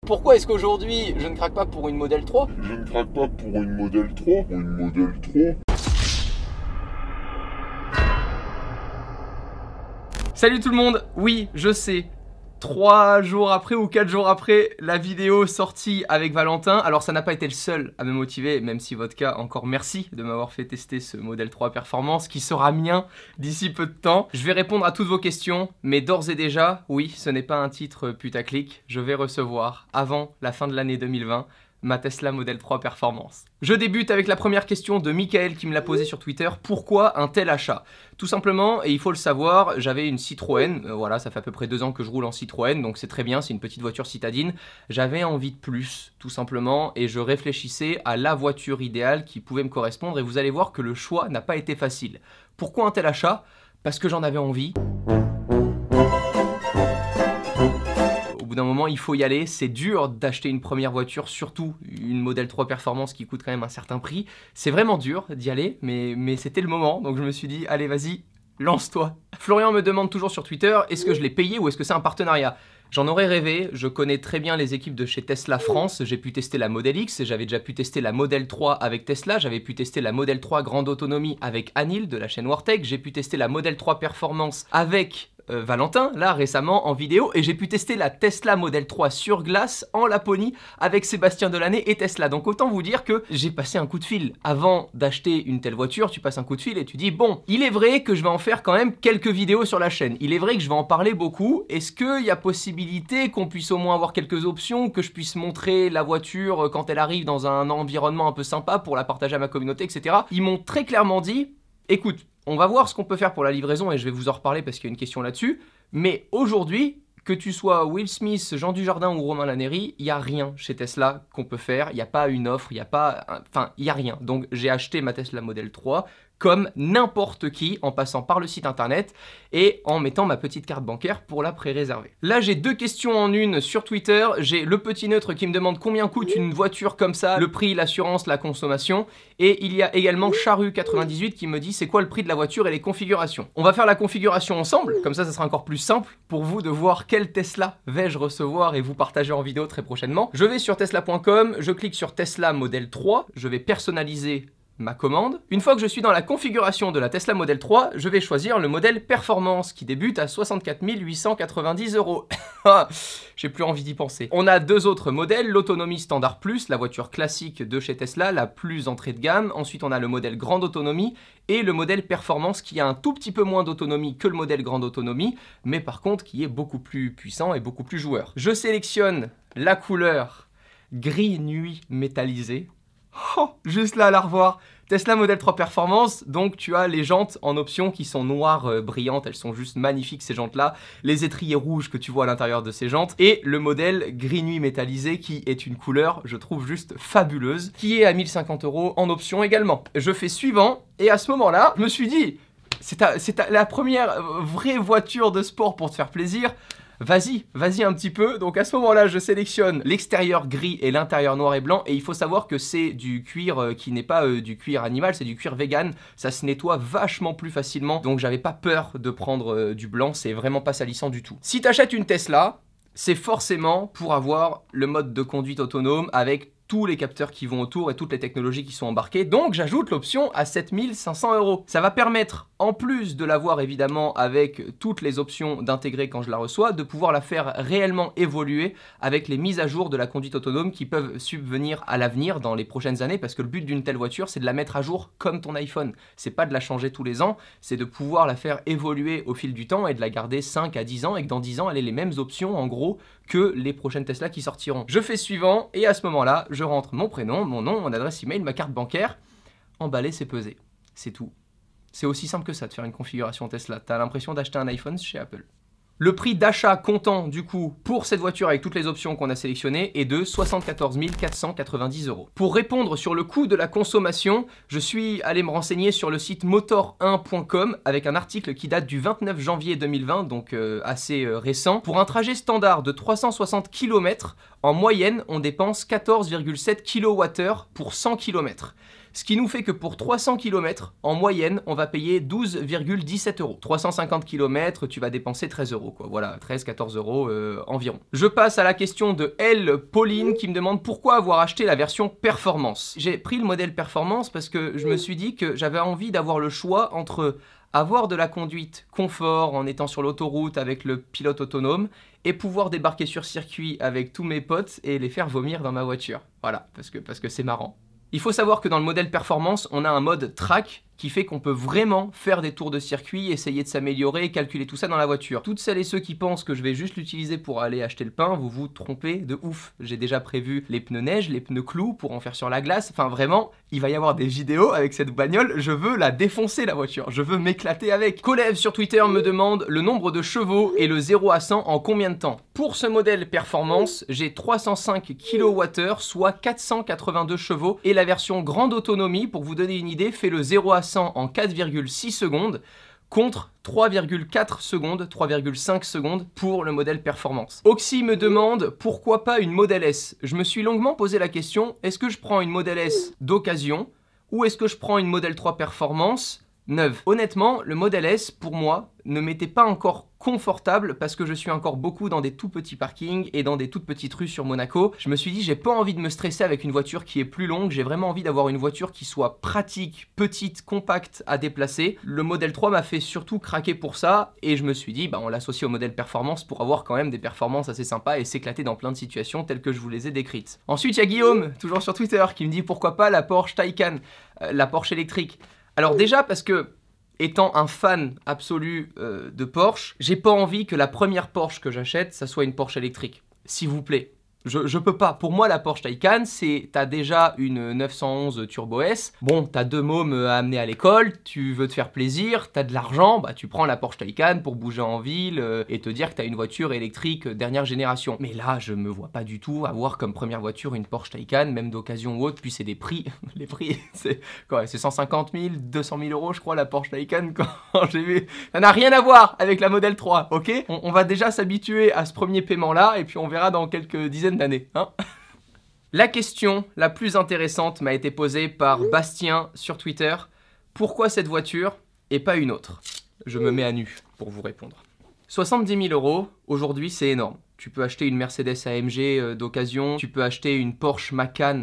Pourquoi est-ce qu'aujourd'hui je ne craque pas pour une Model 3? Je ne craque pas pour une Model 3, pour une Model 3. Salut tout le monde, oui je sais, 3 jours après ou 4 jours après la vidéo sortie avec Valentin. Alors ça n'a pas été le seul à me motiver, même si Vodka, encore merci de m'avoir fait tester ce Model 3 Performance qui sera mien d'ici peu de temps. Je vais répondre à toutes vos questions, mais d'ores et déjà, oui, ce n'est pas un titre putaclic, je vais recevoir avant la fin de l'année 2020 ma Tesla Model 3 Performance. Je débute avec la première question de Michael qui me l'a posée sur Twitter. Pourquoi un tel achat? Tout simplement, et il faut le savoir, j'avais une Citroën, voilà, ça fait à peu près 2 ans que je roule en Citroën, donc c'est très bien, c'est une petite voiture citadine. J'avais envie de plus, tout simplement, et je réfléchissais à la voiture idéale qui pouvait me correspondre, et vous allez voir que le choix n'a pas été facile. Pourquoi un tel achat? Parce que j'en avais envie. D'un moment il faut y aller, c'est dur d'acheter une première voiture, surtout une Model 3 Performance qui coûte quand même un certain prix. C'est vraiment dur d'y aller, mais c'était le moment, donc je me suis dit allez vas-y, lance-toi. Florian me demande toujours sur Twitter, est-ce que je l'ai payé ou est-ce que c'est un partenariat? J'en aurais rêvé, je connais très bien les équipes de chez Tesla France, j'ai pu tester la Model X, j'avais déjà pu tester la Model 3 avec Tesla, j'avais pu tester la Model 3 Grande Autonomie avec Anil de la chaîne Wartech, j'ai pu tester la Model 3 Performance avec Valentin, là récemment en vidéo, et j'ai pu tester la Tesla Model 3 sur glace en Laponie avec Sébastien Delaney et Tesla. Donc autant vous dire que j'ai passé un coup de fil. Avant d'acheter une telle voiture, tu passes un coup de fil et tu dis bon, il est vrai que je vais en faire quand même quelques vidéos sur la chaîne. Il est vrai que je vais en parler beaucoup. Est-ce qu'il y a possibilité qu'on puisse au moins avoir quelques options, que je puisse montrer la voiture quand elle arrive dans un environnement un peu sympa pour la partager à ma communauté, etc. Ils m'ont très clairement dit, écoute, on va voir ce qu'on peut faire pour la livraison et je vais vous en reparler parce qu'il y a une question là-dessus. Mais aujourd'hui, que tu sois Will Smith, Jean Dujardin ou Romain Lannéry, il n'y a rien chez Tesla qu'on peut faire. Il n'y a pas une offre, il n'y a pas... Enfin, il n'y a rien. Donc j'ai acheté ma Tesla Model 3 comme n'importe qui en passant par le site internet et en mettant ma petite carte bancaire pour la pré-réserver. Là j'ai 2 questions en une sur Twitter. J'ai le petit neutre qui me demande combien coûte une voiture comme ça, le prix, l'assurance, la consommation. Et il y a également Charu98 qui me dit c'est quoi le prix de la voiture et les configurations. On va faire la configuration ensemble, comme ça sera encore plus simple pour vous de voir quelle Tesla vais-je recevoir et vous partager en vidéo très prochainement. Je vais sur tesla.com, je clique sur Tesla Model 3, je vais personnaliser ma commande. Une fois que je suis dans la configuration de la Tesla Model 3, je vais choisir le modèle Performance qui débute à 64 890 €. J'ai plus envie d'y penser. On a 2 autres modèles, l'autonomie standard plus, la voiture classique de chez Tesla, la plus entrée de gamme. Ensuite, on a le modèle grande autonomie et le modèle Performance qui a un tout petit peu moins d'autonomie que le modèle grande autonomie, mais par contre qui est beaucoup plus puissant et beaucoup plus joueur. Je sélectionne la couleur gris nuit métallisé. Oh, juste là à la revoir, Tesla Model 3 Performance, donc tu as les jantes en option qui sont noires brillantes, elles sont juste magnifiques ces jantes là, les étriers rouges que tu vois à l'intérieur de ces jantes, et le modèle gris nuit métallisé qui est une couleur, je trouve juste fabuleuse, qui est à 1050 € en option également. Je fais suivant, et à ce moment-là, je me suis dit, c'est la première vraie voiture de sport pour te faire plaisir. Vas-y un petit peu. Donc à ce moment-là, je sélectionne l'extérieur gris et l'intérieur noir et blanc. Et il faut savoir que c'est du cuir qui n'est pas du cuir animal, c'est du cuir vegan. Ça se nettoie vachement plus facilement. Donc j'avais pas peur de prendre du blanc, c'est vraiment pas salissant du tout. Si tu achètes une Tesla, c'est forcément pour avoir le mode de conduite autonome avec tous les capteurs qui vont autour et toutes les technologies qui sont embarquées. Donc j'ajoute l'option à 7500 €. Ça va permettre, en plus de l'avoir évidemment avec toutes les options d'intégrer quand je la reçois, de pouvoir la faire réellement évoluer avec les mises à jour de la conduite autonome qui peuvent subvenir à l'avenir dans les prochaines années, parce que le but d'une telle voiture, c'est de la mettre à jour comme ton iPhone. C'est pas de la changer tous les ans, c'est de pouvoir la faire évoluer au fil du temps et de la garder 5 à 10 ans et que dans 10 ans, elle ait les mêmes options en gros que les prochaines Tesla qui sortiront. Je fais suivant et à ce moment-là, je rentre mon prénom, mon nom, mon adresse email, ma carte bancaire. Emballer, c'est peser. C'est tout. C'est aussi simple que ça de faire une configuration Tesla. T'as l'impression d'acheter un iPhone chez Apple. Le prix d'achat comptant du coup pour cette voiture avec toutes les options qu'on a sélectionnées est de 74 490 €. Pour répondre sur le coût de la consommation, je suis allé me renseigner sur le site motor1.com avec un article qui date du 29 janvier 2020, donc assez récent. Pour un trajet standard de 360 km, en moyenne, on dépense 14,7 kWh pour 100 km. Ce qui nous fait que pour 300 km, en moyenne, on va payer 12,17 euros. 350 km, tu vas dépenser 13 euros, quoi. Voilà, 13-14 euros environ. Je passe à la question de L. Pauline qui me demande pourquoi avoir acheté la version performance. J'ai pris le modèle performance parce que je me suis dit que j'avais envie d'avoir le choix entre avoir de la conduite confort en étant sur l'autoroute avec le pilote autonome et pouvoir débarquer sur circuit avec tous mes potes et les faire vomir dans ma voiture. Voilà, parce que c'est marrant. Il faut savoir que dans le modèle performance, on a un mode track qui fait qu'on peut vraiment faire des tours de circuit, essayer de s'améliorer, calculer tout ça dans la voiture. Toutes celles et ceux qui pensent que je vais juste l'utiliser pour aller acheter le pain, vous vous trompez de ouf. J'ai déjà prévu les pneus neige, les pneus clous pour en faire sur la glace. Enfin vraiment, il va y avoir des vidéos avec cette bagnole, je veux la défoncer la voiture, je veux m'éclater avec. Kolev sur Twitter me demande le nombre de chevaux et le 0 à 100 en combien de temps. Pour ce modèle performance, j'ai 305 kWh, soit 482 chevaux, et la version grande autonomie, pour vous donner une idée, fait le 0 à 100 en 4,6 secondes contre 3,4 secondes, 3,5 secondes pour le modèle performance. Oxy me demande pourquoi pas une Model S. Je me suis longuement posé la question, est-ce que je prends une Model S d'occasion ou est-ce que je prends une Model 3 performance neuve? Honnêtement, le Model S, pour moi, ne m'était pas encore confortable parce que je suis encore beaucoup dans des tout petits parkings et dans des toutes petites rues sur Monaco. Je me suis dit, j'ai pas envie de me stresser avec une voiture qui est plus longue, j'ai vraiment envie d'avoir une voiture qui soit pratique, petite, compacte à déplacer. Le Model 3 m'a fait surtout craquer pour ça et je me suis dit, bah, on l'associe au modèle performance pour avoir quand même des performances assez sympas et s'éclater dans plein de situations telles que je vous les ai décrites. Ensuite, il y a Guillaume, toujours sur Twitter, qui me dit pourquoi pas la Porsche Taycan, la Porsche électrique. Alors déjà parce que, étant un fan absolu de Porsche, j'ai pas envie que la première Porsche que j'achète, ça soit une Porsche électrique. S'il vous plaît. Je peux pas. Pour moi, la Porsche Taycan, c'est t'as déjà une 911 Turbo S. Bon, t'as deux mômes à amener à l'école, tu veux te faire plaisir, t'as de l'argent, bah tu prends la Porsche Taycan pour bouger en ville et te dire que t'as une voiture électrique dernière génération. Mais là, je me vois pas du tout avoir comme première voiture une Porsche Taycan, même d'occasion ou autre, puis c'est des prix. Les prix, c'est quoi? C'est 150 000, 200 000 euros, je crois, la Porsche Taycan quand j'ai vu. Ça n'a rien à voir avec la Model 3, ok? On va déjà s'habituer à ce premier paiement-là et puis on verra dans quelques dizaines d'années, hein. La question la plus intéressante m'a été posée par Bastien sur Twitter. Pourquoi cette voiture et pas une autre? Je me mets à nu pour vous répondre. 70 000 euros, aujourd'hui c'est énorme. Tu peux acheter une Mercedes AMG d'occasion, tu peux acheter une Porsche Macan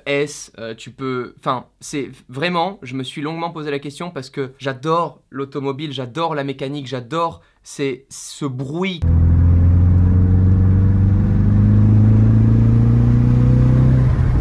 S, tu peux... Enfin, c'est vraiment, je me suis longuement posé la question parce que j'adore l'automobile, j'adore la mécanique, j'adore ce bruit.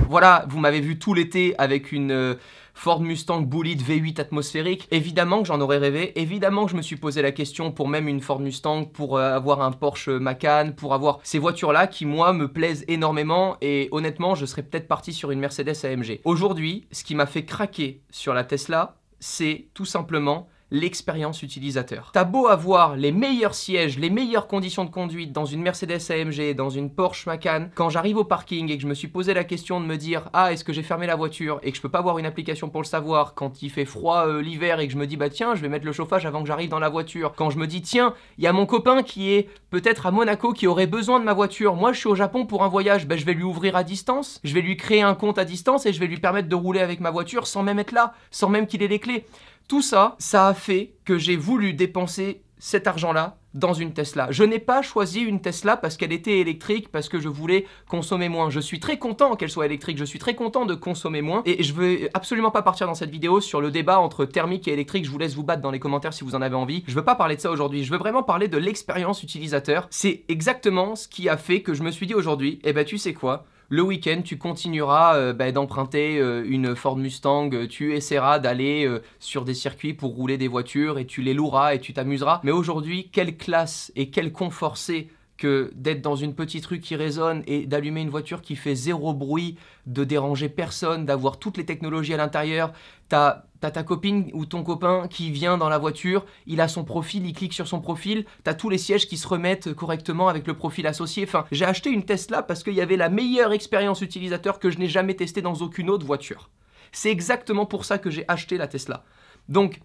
Voilà, vous m'avez vu tout l'été avec une Ford Mustang Bullitt V8 atmosphérique. Évidemment que j'en aurais rêvé, évidemment que je me suis posé la question pour même une Ford Mustang, pour avoir un Porsche Macan, pour avoir ces voitures-là qui, moi, me plaisent énormément et honnêtement, je serais peut-être parti sur une Mercedes AMG. Aujourd'hui, ce qui m'a fait craquer sur la Tesla, c'est tout simplement l'expérience utilisateur. T'as beau avoir les meilleurs sièges, les meilleures conditions de conduite dans une Mercedes AMG, dans une Porsche Macan, quand j'arrive au parking et que je me suis posé la question de me dire « Ah, est-ce que j'ai fermé la voiture ?» et que je peux pas avoir une application pour le savoir, quand il fait froid l'hiver et que je me dis « Bah tiens, je vais mettre le chauffage avant que j'arrive dans la voiture », quand je me dis « Tiens, il y a mon copain qui est peut-être à Monaco qui aurait besoin de ma voiture, moi je suis au Japon pour un voyage, bah, je vais lui ouvrir à distance, je vais lui créer un compte à distance et je vais lui permettre de rouler avec ma voiture sans même être là, sans même qu'il ait les clés. » Tout ça, ça a fait que j'ai voulu dépenser cet argent-là dans une Tesla. Je n'ai pas choisi une Tesla parce qu'elle était électrique, parce que je voulais consommer moins. Je suis très content qu'elle soit électrique, je suis très content de consommer moins. Et je veux absolument pas partir dans cette vidéo sur le débat entre thermique et électrique. Je vous laisse vous battre dans les commentaires si vous en avez envie. Je veux pas parler de ça aujourd'hui, je veux vraiment parler de l'expérience utilisateur. C'est exactement ce qui a fait que je me suis dit aujourd'hui, eh ben tu sais quoi ? Le week-end, tu continueras d'emprunter une Ford Mustang, tu essaieras d'aller sur des circuits pour rouler des voitures et tu les loueras et tu t'amuseras. Mais aujourd'hui, quelle classe et quel confort c'est que d'être dans une petite rue qui résonne et d'allumer une voiture qui fait zéro bruit, de déranger personne, d'avoir toutes les technologies à l'intérieur. T'as ta copine ou ton copain qui vient dans la voiture, il a son profil, il clique sur son profil, t'as tous les sièges qui se remettent correctement avec le profil associé. Enfin, j'ai acheté une Tesla parce qu'il y avait la meilleure expérience utilisateur que je n'ai jamais testée dans aucune autre voiture. C'est exactement pour ça que j'ai acheté la Tesla. Donc,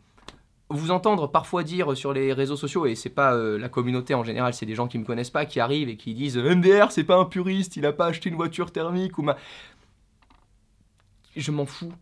vous entendre parfois dire sur les réseaux sociaux, et c'est pas la communauté en général, c'est des gens qui me connaissent pas, qui arrivent et qui disent « MDR, c'est pas un puriste, il a pas acheté une voiture thermique ou ma... » Je m'en fous.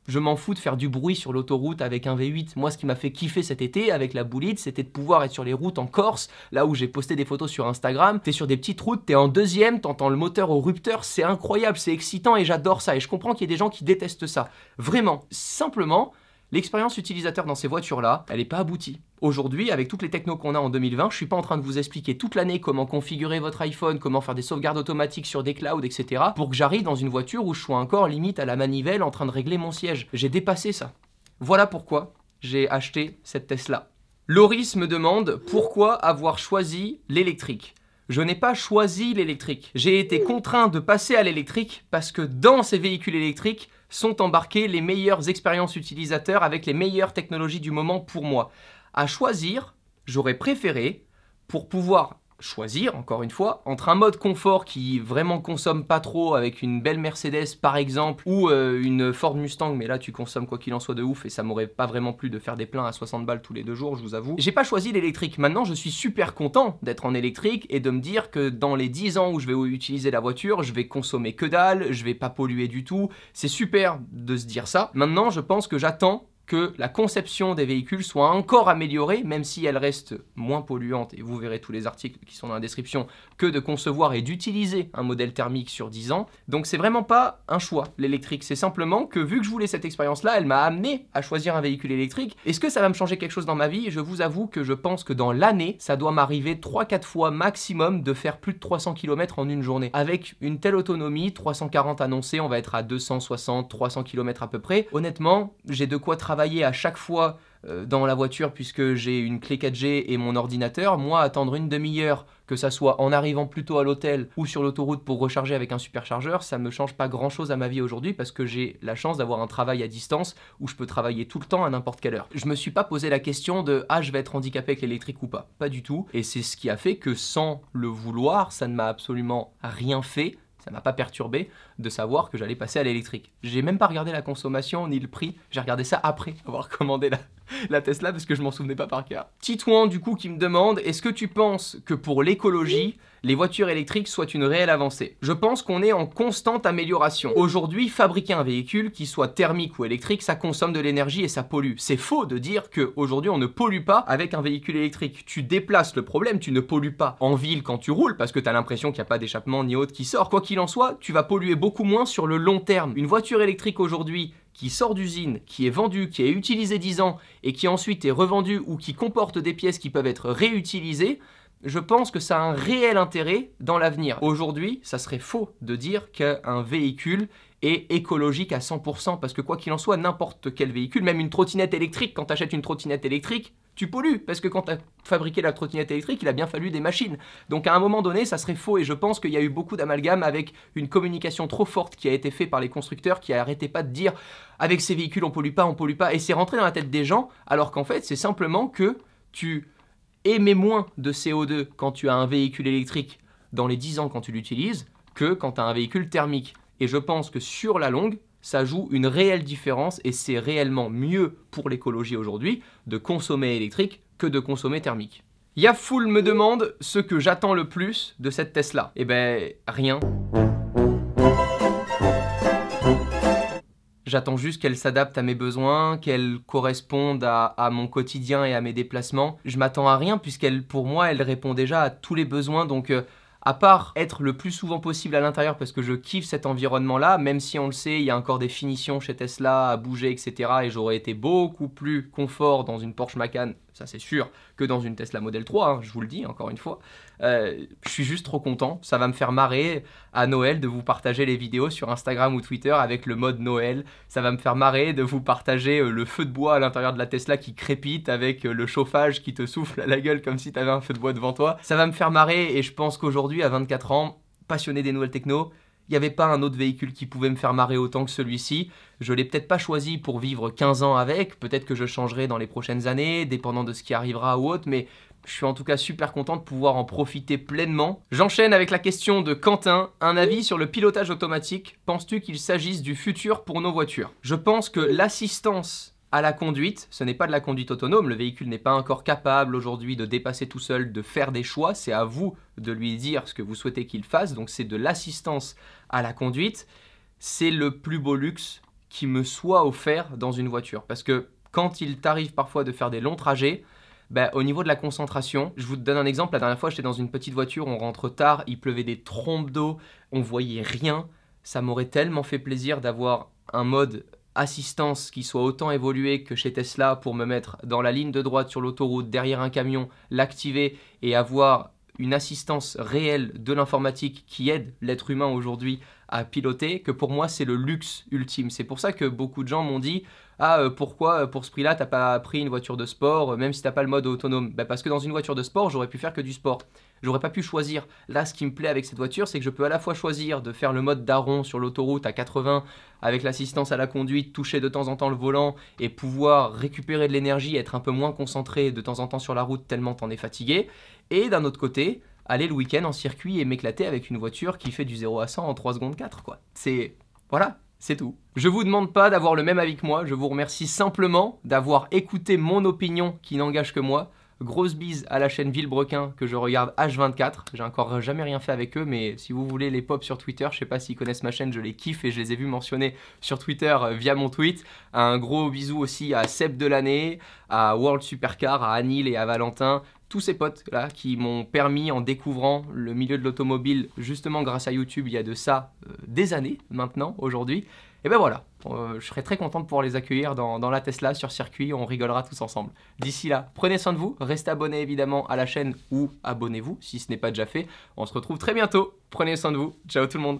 Je m'en fous de faire du bruit sur l'autoroute avec un V8. Moi, ce qui m'a fait kiffer cet été avec la Bullitt, c'était de pouvoir être sur les routes en Corse, là où j'ai posté des photos sur Instagram. T'es sur des petites routes, t'es en deuxième, t'entends le moteur au rupteur, c'est incroyable, c'est excitant et j'adore ça. Et je comprends qu'il y ait des gens qui détestent ça. Vraiment, simplement, l'expérience utilisateur dans ces voitures-là, elle n'est pas aboutie. Aujourd'hui, avec toutes les technos qu'on a en 2020, je suis pas en train de vous expliquer toute l'année comment configurer votre iPhone, comment faire des sauvegardes automatiques sur des clouds, etc. pour que j'arrive dans une voiture où je sois encore limite à la manivelle en train de régler mon siège. J'ai dépassé ça. Voilà pourquoi j'ai acheté cette Tesla. Loris me demande pourquoi avoir choisi l'électrique. Je n'ai pas choisi l'électrique. J'ai été contraint de passer à l'électrique parce que dans ces véhicules électriques sont embarquées les meilleures expériences utilisateurs avec les meilleures technologies du moment pour moi. À choisir, j'aurais préféré, pour pouvoir choisir, encore une fois, entre un mode confort qui vraiment consomme pas trop avec une belle Mercedes par exemple, ou une Ford Mustang, mais là tu consommes quoi qu'il en soit de ouf et ça m'aurait pas vraiment plu de faire des pleins à 60 balles tous les 2 jours, je vous avoue. J'ai pas choisi l'électrique. Maintenant je suis super content d'être en électrique et de me dire que dans les 10 ans où je vais utiliser la voiture, je vais consommer que dalle, je vais pas polluer du tout. C'est super de se dire ça. Maintenant je pense que j'attends que la conception des véhicules soit encore améliorée, même si elle reste moins polluante, et vous verrez tous les articles qui sont dans la description, que de concevoir et d'utiliser un modèle thermique sur 10 ans. Donc c'est vraiment pas un choix, l'électrique. C'est simplement que vu que je voulais cette expérience-là, elle m'a amené à choisir un véhicule électrique. Est-ce que ça va me changer quelque chose dans ma vie? Je vous avoue que je pense que dans l'année, ça doit m'arriver 3-4 fois maximum de faire plus de 300 km en une journée. Avec une telle autonomie, 340 annoncée, on va être à 260-300 km à peu près. Honnêtement, j'ai de quoi travailler à chaque fois dans la voiture puisque j'ai une clé 4G et mon ordinateur. Moi, attendre une demi-heure, que ça soit en arrivant plus tôt à l'hôtel ou sur l'autoroute pour recharger avec un superchargeur, ça me change pas grand chose à ma vie aujourd'hui parce que j'ai la chance d'avoir un travail à distance où je peux travailler tout le temps à n'importe quelle heure. Je me suis pas posé la question de « Ah, je vais être handicapé avec l'électrique ou pas ». Pas du tout. Et c'est ce qui a fait que sans le vouloir, ça ne m'a absolument rien fait. Ça m'a pas perturbé de savoir que j'allais passer à l'électrique. J'ai même pas regardé la consommation ni le prix, j'ai regardé ça après avoir commandé la Tesla parce que je m'en souvenais pas par cœur. Titouan du coup qui me demande, est-ce que tu penses que pour l'écologie, les voitures électriques soient une réelle avancée? Je pense qu'on est en constante amélioration. Aujourd'hui, fabriquer un véhicule, qui soit thermique ou électrique, ça consomme de l'énergie et ça pollue. C'est faux de dire qu'aujourd'hui on ne pollue pas avec un véhicule électrique. Tu déplaces le problème, tu ne pollues pas en ville quand tu roules parce que tu as l'impression qu'il n'y a pas d'échappement ni autre qui sort. Quoi qu'il en soit, tu vas polluer beaucoup moins sur le long terme. Une voiture électrique aujourd'hui qui sort d'usine, qui est vendue, qui est utilisée 10 ans et qui ensuite est revendue ou qui comporte des pièces qui peuvent être réutilisées, je pense que ça a un réel intérêt dans l'avenir. Aujourd'hui, ça serait faux de dire qu'un véhicule est écologique à 100% parce que quoi qu'il en soit, n'importe quel véhicule, même une trottinette électrique, quand tu achètes une trottinette électrique, tu pollues parce que quand tu as fabriqué la trottinette électrique, il a bien fallu des machines. Donc à un moment donné, ça serait faux et je pense qu'il y a eu beaucoup d'amalgame avec une communication trop forte qui a été faite par les constructeurs qui n'arrêtaient pas de dire avec ces véhicules on pollue pas et c'est rentré dans la tête des gens alors qu'en fait c'est simplement que tu émets moins de CO2 quand tu as un véhicule électrique dans les 10 ans quand tu l'utilises que quand tu as un véhicule thermique. Et je pense que sur la longue, ça joue une réelle différence et c'est réellement mieux pour l'écologie aujourd'hui de consommer électrique que de consommer thermique. Yafoul me demande ce que j'attends le plus de cette Tesla. Eh ben, rien. J'attends juste qu'elle s'adapte à mes besoins, qu'elle corresponde à mon quotidien et à mes déplacements. Je m'attends à rien puisqu'elle, pour moi, elle répond déjà à tous les besoins. Donc, à part être le plus souvent possible à l'intérieur parce que je kiffe cet environnement-là, même si on le sait, il y a encore des finitions chez Tesla à bouger, etc. Et j'aurais été beaucoup plus confort dans une Porsche Macan, ça c'est sûr, que dans une Tesla Model 3, hein, je vous le dis encore une fois. Je suis juste trop content, ça va me faire marrer à Noël de vous partager les vidéos sur Instagram ou Twitter avec le mode Noël. Ça va me faire marrer de vous partager le feu de bois à l'intérieur de la Tesla qui crépite avec le chauffage qui te souffle à la gueule comme si tu avais un feu de bois devant toi. Ça va me faire marrer et je pense qu'aujourd'hui, à 24 ans, passionné des nouvelles techno, il n'y avait pas un autre véhicule qui pouvait me faire marrer autant que celui-ci. Je ne l'ai peut-être pas choisi pour vivre 15 ans avec, peut-être que je changerai dans les prochaines années, dépendant de ce qui arrivera ou autre, mais je suis en tout cas super content de pouvoir en profiter pleinement. J'enchaîne avec la question de Quentin. Un avis sur le pilotage automatique. Penses-tu qu'il s'agisse du futur pour nos voitures? Je pense que l'assistance à la conduite, ce n'est pas de la conduite autonome, le véhicule n'est pas encore capable aujourd'hui de dépasser tout seul, de faire des choix, c'est à vous de lui dire ce que vous souhaitez qu'il fasse, donc c'est de l'assistance à la conduite, c'est le plus beau luxe qui me soit offert dans une voiture. Parce que quand il t'arrive parfois de faire des longs trajets, bah, au niveau de la concentration, je vous donne un exemple. La dernière fois, j'étais dans une petite voiture, on rentre tard, il pleuvait des trompes d'eau, on voyait rien. Ça m'aurait tellement fait plaisir d'avoir un mode assistance qui soit autant évolué que chez Tesla pour me mettre dans la ligne de droite sur l'autoroute, derrière un camion, l'activer et avoir une assistance réelle de l'informatique qui aide l'être humain aujourd'hui à piloter, que pour moi c'est le luxe ultime. C'est pour ça que beaucoup de gens m'ont dit « Ah, pourquoi pour ce prix-là t'as pas pris une voiture de sport, même si t'as pas le mode autonome ?» Bah parce que dans une voiture de sport, j'aurais pu faire que du sport. J'aurais pas pu choisir. Là, ce qui me plaît avec cette voiture, c'est que je peux à la fois choisir de faire le mode daron sur l'autoroute à 80 avec l'assistance à la conduite, toucher de temps en temps le volant et pouvoir récupérer de l'énergie, être un peu moins concentré de temps en temps sur la route tellement t'en es fatigué. Et d'un autre côté, aller le week-end en circuit et m'éclater avec une voiture qui fait du 0 à 100 en 3 secondes 4, quoi. C'est... Voilà, c'est tout. Je vous demande pas d'avoir le même avis que moi, je vous remercie simplement d'avoir écouté mon opinion qui n'engage que moi. Grosse bise à la chaîne Villebrequin que je regarde H24. J'ai encore jamais rien fait avec eux, mais si vous voulez les pop sur Twitter, je sais pas s'ils connaissent ma chaîne, je les kiffe et je les ai vus mentionner sur Twitter via mon tweet. Un gros bisou aussi à Seb Delaney, à World Supercar, à Anil et à Valentin. Tous ces potes là qui m'ont permis, en découvrant le milieu de l'automobile, justement grâce à YouTube, il y a de ça des années maintenant, aujourd'hui. Et ben voilà, je serais très content de pouvoir les accueillir dans la Tesla sur circuit, on rigolera tous ensemble. D'ici là, prenez soin de vous, restez abonnés évidemment à la chaîne ou abonnez-vous si ce n'est pas déjà fait. On se retrouve très bientôt, prenez soin de vous, ciao tout le monde.